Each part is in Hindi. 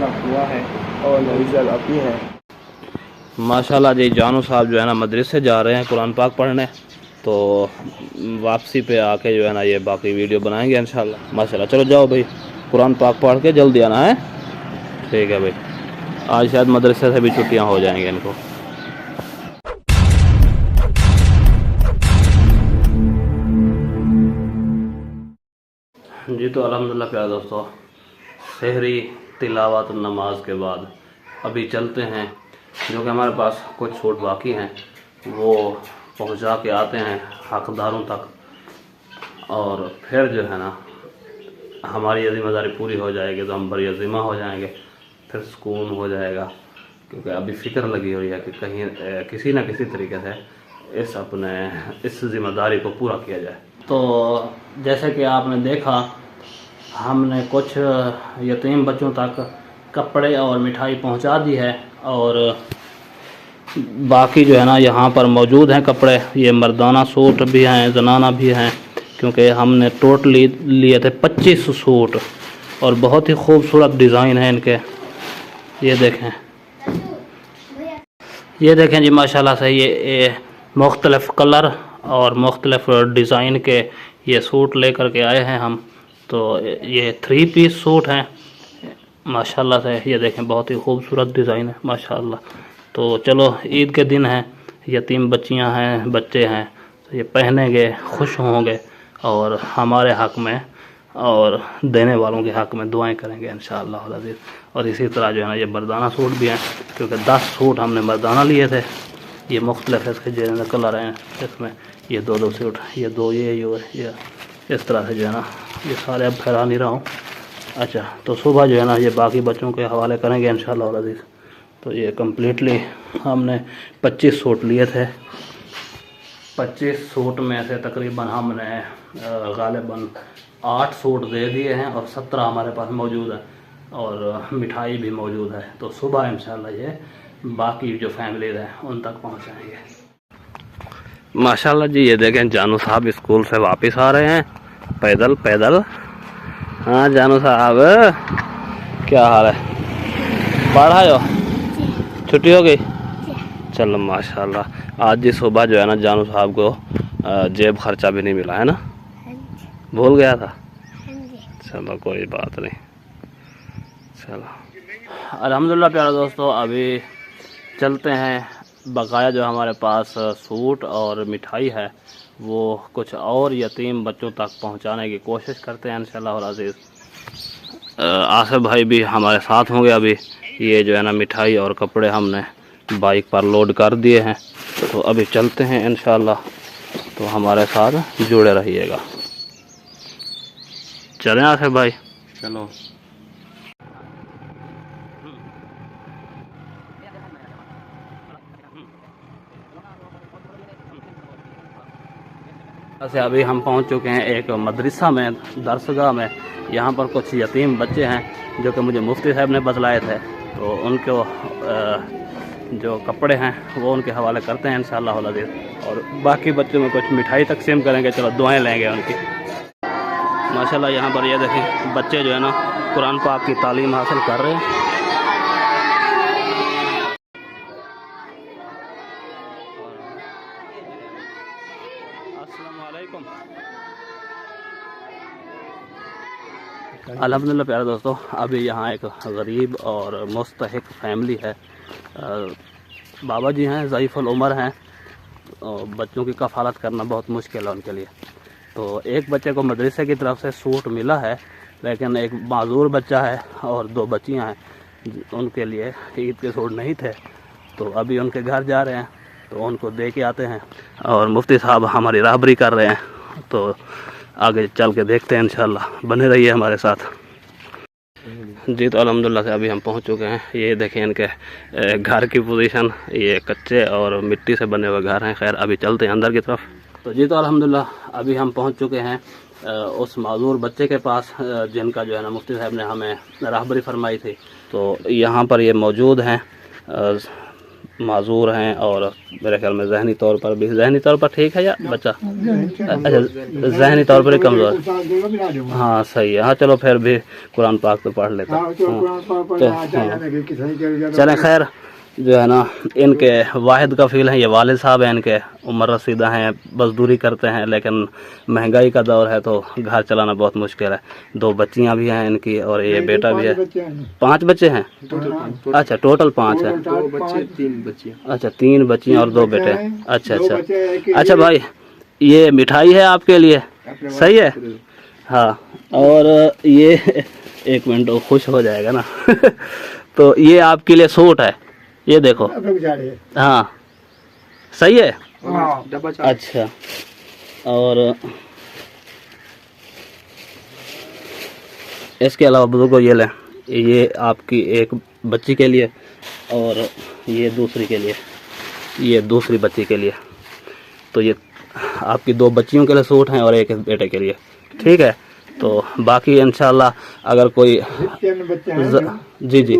पूरा हुआ है और नतीजा अभी है। माशाल्लाह जी, जानू साहब जो है ना मदरसे जा रहे हैं कुरान पाक पढ़ने, तो वापसी पे आके जो है ना ये बाकी वीडियो बनाएंगे इंशाल्लाह। माशाल्लाह, चलो जाओ भाई, कुरान पाक पढ़ के जल्दी आना है। ठीक है भाई, आज शायद मदरसे से भी छुट्टियां हो जाएंगी इनको। जी तो अल्हम्दुलिल्लाह प्यारे दोस्तों, सहरी तिलावत नमाज के बाद अभी चलते हैं, जो कि हमारे पास कुछ छूट बाकी हैं वो पहुंचा के आते हैं हकदारों तक, और फिर जो है ना हमारी ज़िम्मेदारी पूरी हो जाएगी तो हम बड़ी अज़ीमा हो जाएंगे, फिर सुकून हो जाएगा। क्योंकि अभी फ़िक्र लगी हुई है कि कहीं किसी न किसी तरीके से इस ज़िम्मेदारी को पूरा किया जाए। तो जैसे कि आपने देखा, हमने कुछ यतीम बच्चों तक कपड़े और मिठाई पहुंचा दी है, और बाकी जो है ना यहाँ पर मौजूद हैं कपड़े। ये मर्दाना सूट भी हैं, जनाना भी हैं, क्योंकि हमने टोटली लिए थे 25 सूट, और बहुत ही खूबसूरत डिज़ाइन है इनके। ये देखें जी माशाल्लाह से, ये मुख्तलिफ़ कलर और मुख्तलिफ़ डिज़ाइन के ये सूट लेकर के आए हैं हम। तो ये 3 पीस सूट हैं माशाल्लाह से। ये देखें, बहुत ही खूबसूरत डिज़ाइन है माशाल्लाह। तो चलो, ईद के दिन हैं, यतीम बच्चियां हैं, बच्चे हैं, तो ये पहनेंगे, खुश होंगे, और हमारे हक़ में और देने वालों के हक़ में दुआएं करेंगे इंशाअल्लाह अज़ीज़। और इसी तरह जो है ना ये मर्दाना सूट भी हैं, क्योंकि 10 सूट हमने मर्दाना लिए थे। ये मुख्तलिफ़ इसके जो कलर हैं इसमें, ये 2-2 सूट, ये 2 ये इस तरह से जो है ना, ये सारे अब फैला नहीं रहा हूँ। अच्छा, तो सुबह जो है ना ये बाकी बच्चों के हवाले करेंगे इंशाअल्लाह अज़ीज़। तो ये कम्प्लीटली हमने 25 सूट लिए थे। 25 सूट में से तकरीबन हमने गालिबन 8 सूट दे दिए हैं, और 17 हमारे पास मौजूद है, और मिठाई भी मौजूद है। तो सुबह इंशाल्लाह ये बाकी जो फैमिलीज हैं उन तक पहुंचाएंगे। माशाल्लाह जी, ये देखें जानू साहब स्कूल से वापस आ रहे हैं पैदल पैदल। हाँ जानू साहब, क्या हाल है? पढ़ आए हो? छुट्टी हो गई? चलो माशाल्लाह। आज जी सुबह जो है ना जानू साहब को जेब खर्चा भी नहीं मिला है ना, भूल गया था। चलो कोई बात नहीं, चलो अल्हम्दुलिल्लाह प्यारे दोस्तों। अभी चलते हैं, बकाया जो हमारे पास सूट और मिठाई है वो कुछ और यतीम बच्चों तक पहुंचाने की कोशिश करते हैं इंशाअल्लाह अज़ीज़। आसिफ भाई भी हमारे साथ होंगे अभी। ये जो है ना मिठाई और कपड़े हमने बाइक पर लोड कर दिए हैं, तो अभी चलते हैं इंशाअल्लाह। तो हमारे साथ जुड़े रहिएगा। चलें आसिफ भाई? चलो। से अभी हम पहुंच चुके हैं एक मदरसा में, दरसगाह में। यहाँ पर कुछ यतीम बच्चे हैं जो कि मुझे मुफ्ती साहब ने बतलाए थे, तो उनको जो कपड़े हैं वो उनके हवाले करते हैं इंशाअल्लाह अज़ीज़, और बाकी बच्चों में कुछ मिठाई तकसीम करेंगे। चलो दुआएं लेंगे उनकी। माशाल्लाह यहाँ पर ये देखें, बच्चे जो है ना कुरान पाक की तालीम हासिल कर रहे हैं। अल्हम्दुलिल्लाह प्यारे दोस्तों, अभी यहाँ एक गरीब और मुस्तहिक फैमिली है। बाबा जी हैं, ज़ईफ़ुल उमर हैं, और बच्चों की कफ़ालत करना बहुत मुश्किल है उनके लिए। तो एक बच्चे को मदरसे की तरफ से सूट मिला है, लेकिन एक माजूर बच्चा है और 2 बच्चियाँ हैं, उनके लिए ईद के सूट नहीं थे। तो अभी उनके घर जा रहे हैं, तो उनको दे के आते हैं, और मुफ्ती साहब हमारी राहबरी कर रहे हैं। तो आगे चल के देखते हैं इंशाअल्लाह, बने रहिए हमारे साथ। जी तो अल्हम्दुलिल्लाह से अभी हम पहुंच चुके हैं। ये देखें इनके घर की पोजीशन, ये कच्चे और मिट्टी से बने हुए घर हैं। खैर अभी चलते हैं अंदर की तरफ। तो जी तो अल्हम्दुलिल्लाह अभी हम पहुंच चुके हैं उस माजूर बच्चे के पास, जिनका जो है ना मुफ्ती साहब ने हमें राहबरी फरमाई थी। तो यहाँ पर ये मौजूद हैं माजूर हैं और मेरे ख्याल में जहनी तौर पर ठीक है या बच्चा अच्छा जहनी तौर पर ही कमज़ोर। हाँ सही है। हाँ चलो फिर भी कुरान पाक तो पढ़ लेता। चलें खैर जो है ना इनके वाहिद कफ़ील हैं ये वालिद साहब हैं, इनके उम्र रसीदा हैं, मजदूरी करते हैं, लेकिन महंगाई का दौर है तो घर चलाना बहुत मुश्किल है। 2 बच्चियां भी हैं इनकी और ये बेटा भी है। 5 बच्चे हैं। अच्छा टोटल 5 हैं। 2 बच्चे 3 बच्चियां। अच्छा 3 बच्चियां और 2 बेटे। अच्छा अच्छा भाई ये मिठाई है आपके लिए, सही है। हाँ और ये 1 मिनट खुश हो जाएगा ना तो ये आपके लिए सूट है, ये देखो। हाँ सही है। अच्छा और इसके अलावा बुजुर्गों ये लें, ये आपकी एक बच्ची के लिए और ये दूसरी के लिए, ये दूसरी बच्ची के लिए। तो ये आपकी 2 बच्चियों के लिए सूट हैं और एक बेटे के लिए, ठीक है। तो बाकी इंशाल्लाह अगर कोई जी जी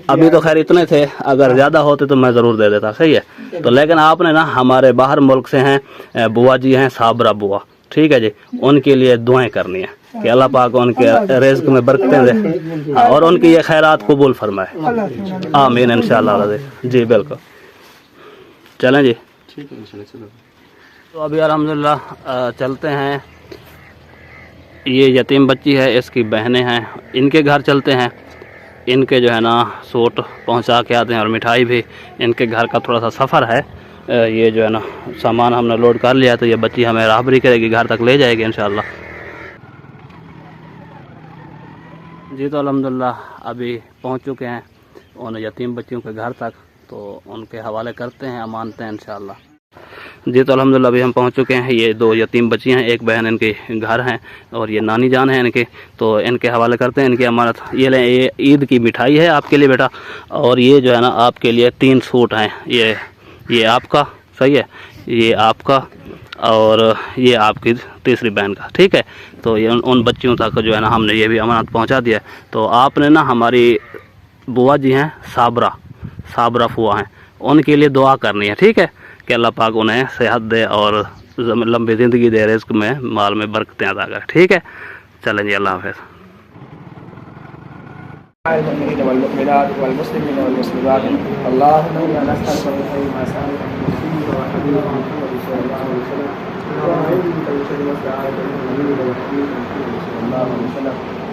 अभी तो खैर इतने थे, अगर ज़्यादा होते तो मैं ज़रूर दे देता, सही है। तो लेकिन आपने ना हमारे बाहर मुल्क से हैं बुआ जी हैं साबरा बुआ, ठीक है जी, उनके लिए दुआएं करनी है कि अल्लाह पाक उनके रिज़्क़ में बरकतें दे और उनकी ये खैरात कबूल फरमाए, आमीन इंशाल्लाह जी। बिल्कुल चलें जी, ठीक है। तो अभी अल्हम्दुलिल्लाह चलते हैं। ये यतीम बच्ची है, इसकी बहनें हैं, इनके घर चलते हैं, इनके जो है ना सूट पहुंचा के आते हैं और मिठाई भी। इनके घर का थोड़ा सा सफ़र है, ये जो है ना सामान हमने लोड कर लिया तो ये बच्ची हमें राहबरी करेगी, घर तक ले जाएगी इंशाल्लाह जी। तो अल्हम्दुलिल्लाह अभी पहुंच चुके हैं उन यतीम बच्चियों के घर तक, तो उनके हवाले करते हैं, अमानते हैं इंशाल्लाह जी। तो अल्हम्दुलिल्लाह अभी हम पहुंच चुके हैं। ये 2 यतीम बच्चियां हैं, एक बहन इनके घर हैं और ये नानी जान है इनके, तो इनके हवाले करते हैं इनकी अमानत। ये लें, ये ईद की मिठाई है आपके लिए बेटा, और ये जो है ना आपके लिए 3 सूट हैं। ये आपका, सही है, ये आपका और ये आपकी तीसरी बहन का, ठीक है। तो ये उन बच्चियों तक जो है ना हमने ये भी अमानत पहुँचा दिया है। तो आपने ना हमारी बुआ जी हैं साबरा फुआ हैं, उनके लिए दुआ करनी है, ठीक है, कि अल्लाह पाक उन्हें सेहत दे और लंबी ज़िंदगी दे, रिज़्क़ में माल में बरकतें अता करे, ठीक है। चलें जी, अल्लाह हाफ़िज़।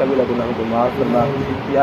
कबीर गुनाहों को माफ़ फरमा या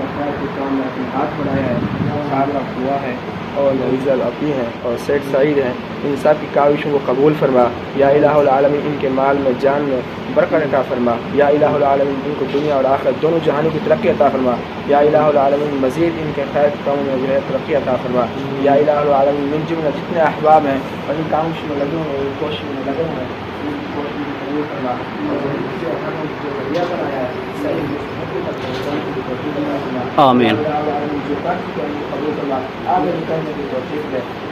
मसाइल के काम में अपने हाथ बढ़ाया है, साबरा हुआ है और नवीज़ल अफ़ी हैं और सेठ सईद हैं, इन सब की काविशों को कबूल फरमा या इलाहुल आलमीन इनके माल में जान में बरकत अता फरमा या इलाहुल आलमीन इनको दुनिया और आखिरत दोनों जहानों की तरक्की अता फरमा या इलाहुल आलमीन मज़ीद इनके खैर कामों में जो है तरक्की अता फरमा या इलाहुल आलमीन मिन जुमला जितने अहबाब हैं और इन कामों में लगे हुए हैं, कोशिश में लगे हुए हैं, इनकी कोशिश में कबूल फरमा और इनसे हमें जो जरिया बनाया है सही आमीन।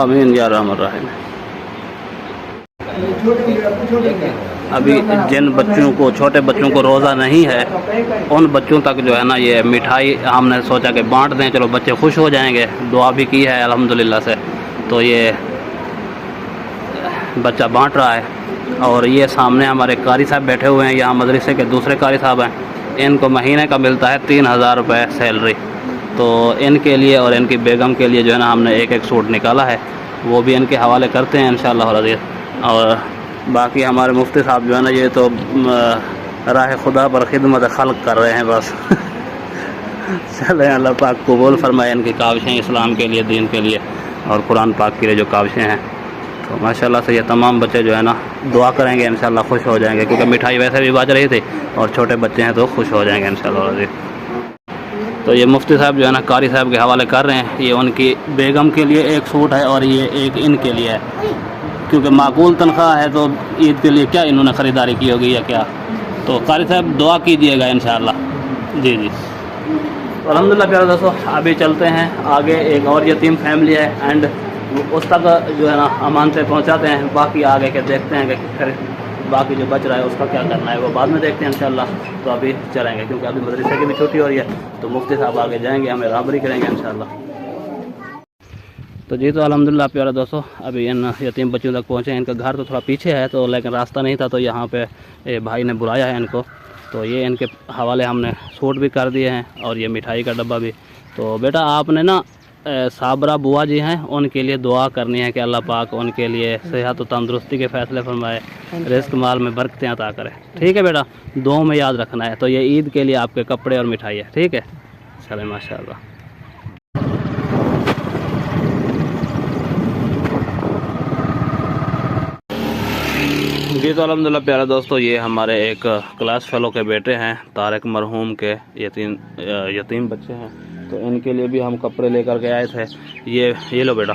आमीन या रहमान रहीम। अभी जिन बच्चों को, छोटे बच्चों को रोज़ा नहीं है, उन बच्चों तक जो है ना ये मिठाई हमने सोचा कि बांट दें, चलो बच्चे खुश हो जाएंगे। दुआ भी की है अल्हम्दुलिल्लाह से, तो ये बच्चा बांट रहा है। और ये सामने हमारे कारी साहब बैठे हुए हैं, यहाँ मदरसे के दूसरे कारी साहब हैं, इनको महीने का मिलता है 3000 रुपये सैलरी। तो इनके लिए और इनकी बेगम के लिए जो है ना हमने एक सूट निकाला है, वो भी इनके हवाले करते हैं इंशाअल्लाह अज़ीज़। और बाकी हमारे मुफ्ती साहब जो है ना ये तो राह खुदा पर खिदमत खल्क कर रहे हैं बस चलें, अल्लाह पाक कबूल फरमाए इनकी काविशें इस्लाम के लिए, दीन के लिए और कुरान पाक के लिए जो काविशें हैं। तो माशाल्लाह से ये तमाम बच्चे जो है ना दुआ करेंगे इंशाल्लाह, खुश हो जाएंगे, क्योंकि मिठाई वैसे भी बाज रही थी और छोटे बच्चे हैं तो खुश हो जाएंगे इंशाल्लाह। तो ये मुफ्ती साहब जो है ना कारी साहब के हवाले कर रहे हैं। ये उनकी बेगम के लिए एक सूट है और ये एक इनके लिए है, क्योंकि माकूल तनख्वाह है तो ईद के लिए क्या इन्होंने ख़रीदारी की होगी या क्या। तो कारी साहब दुआ कीजिएगा इंशाअल्लाह। जी जी। तो अल्हम्दुलिल्लाह प्यारे दोस्तों, अभी चलते हैं आगे। एक और यतीम फैमिली है एंड उस तक जो है ना अमानतें पहुंचाते हैं। बाकी आगे के देखते हैं कि फिर बाकी जो बच रहा है उसका क्या करना है वो बाद में देखते हैं इंशाअल्लाह। तो अभी चलेंगे क्योंकि अभी मदरसे की भी छुट्टी हो रही है, तो मुफ्ती साहब आगे जाएंगे, हमें राबरी करेंगे इंशाअल्लाह। तो जी, तो अल्हम्दुलिल्लाह प्यारे दोस्तों, अभी इन यतीम बच्चों तक पहुँचे हैं। इनका घर तो थोड़ा पीछे है, तो लेकिन रास्ता नहीं था, तो यहाँ पे भाई ने बुलाया है इनको। तो ये इनके हवाले हमने सूट भी कर दिए हैं और ये मिठाई का डब्बा भी। तो बेटा आपने ना साबरा बुआ जी हैं, उनके लिए दुआ करनी है कि अल्लाह पाक उनके लिए सेहत और तंदुरुस्ती के फ़ैसले फरमाए, रिस्क माल में बरकतें अता करे। ठीक है बेटा, दुआ में याद रखना है। तो ये ईद के लिए आपके कपड़े और मिठाई है, ठीक है। चले माशाल्लाह। जी, तो अल्हम्दुलिल्लाह प्यारे दोस्तों, ये हमारे एक क्लास फेलो के बेटे हैं, तारिक मरहूम के यतीम बच्चे हैं। तो इनके लिए भी हम कपड़े लेकर के आए थे। ये लो बेटा,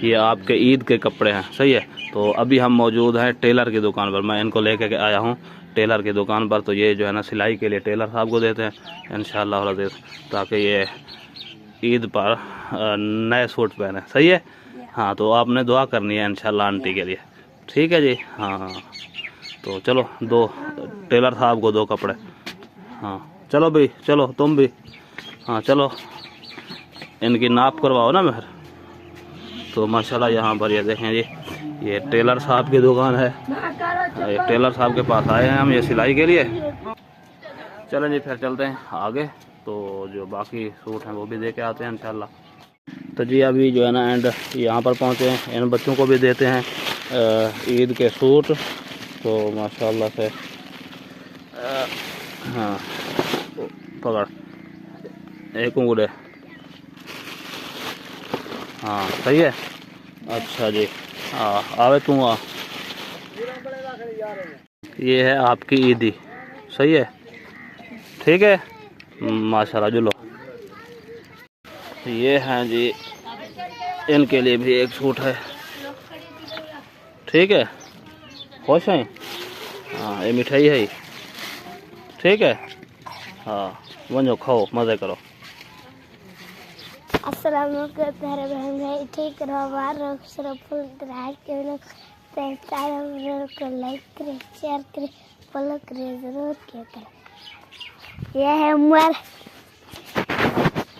ये आपके ईद के कपड़े हैं, सही है। तो अभी हम मौजूद हैं टेलर की दुकान पर। मैं इनको लेकर के आया हूँ टेलर की दुकान पर। तो ये जो है ना सिलाई के लिए टेलर साहब को देते हैं इंशाअल्लाह अज़ीज़, ताकि ये ईद पर नए सूट पहने, सही है। हाँ, तो आपने दुआ करनी है इंशाअल्लाह आंटी के लिए, ठीक है जी। हाँ, तो चलो दो टेलर साहब को दो कपड़े। हाँ चलो भाई, चलो तुम भी। हाँ चलो, इनकी नाप करवाओ ना मेहर। तो माशाल्लाह यहाँ पर ये देखें जी, ये टेलर साहब की दुकान है। ये टेलर साहब के पास आए हैं हम ये सिलाई के लिए। चलें जी, फिर चलते हैं आगे। तो जो बाकी सूट हैं वो भी दे के आते हैं इंशाल्लाह। तो जी, अभी जो है ना एंड यहाँ पर पहुँचे हैं। इन बच्चों को भी देते हैं ईद के सूट। तो माशाल्लाह से हाँ, पकड़ एक उंगली। हाँ सही है। अच्छा जी, हाँ आवे तू आ। ये है आपकी ईदी, सही है, ठीक है माशाल्लाह। जुलो, ये हैं जी, इनके लिए भी एक सूट है, ठीक है। खुश हैं? हाँ, ये मिठाई है, ठीक है। हाँ वनो खाओ, मज़े करो। अस्सलाम वालेकुम प्यारे बहन भाई, ठीक रहो, बाहर रहो, सिर्फ फुल ड्राइव के लोग को लाइक करें, शेयर करें, फॉलो करें, ज़रूर क्या करें। यह है उमर,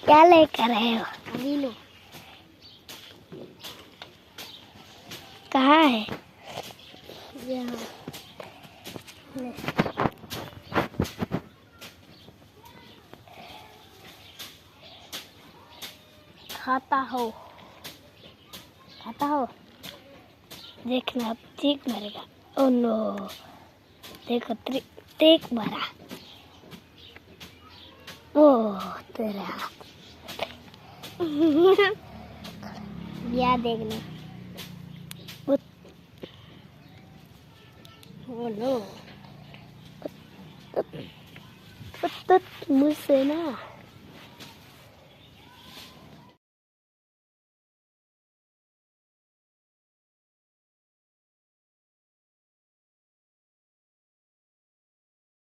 क्या लेकर आए हो? अभी लो, कहाँ है? यहाँ खाता हो, खाता हो, देखना अब ठीक मरेगा। ओह नो, देखो ठीक मरा। ओह तेरा या देखना। ओह नो, मुझसे ना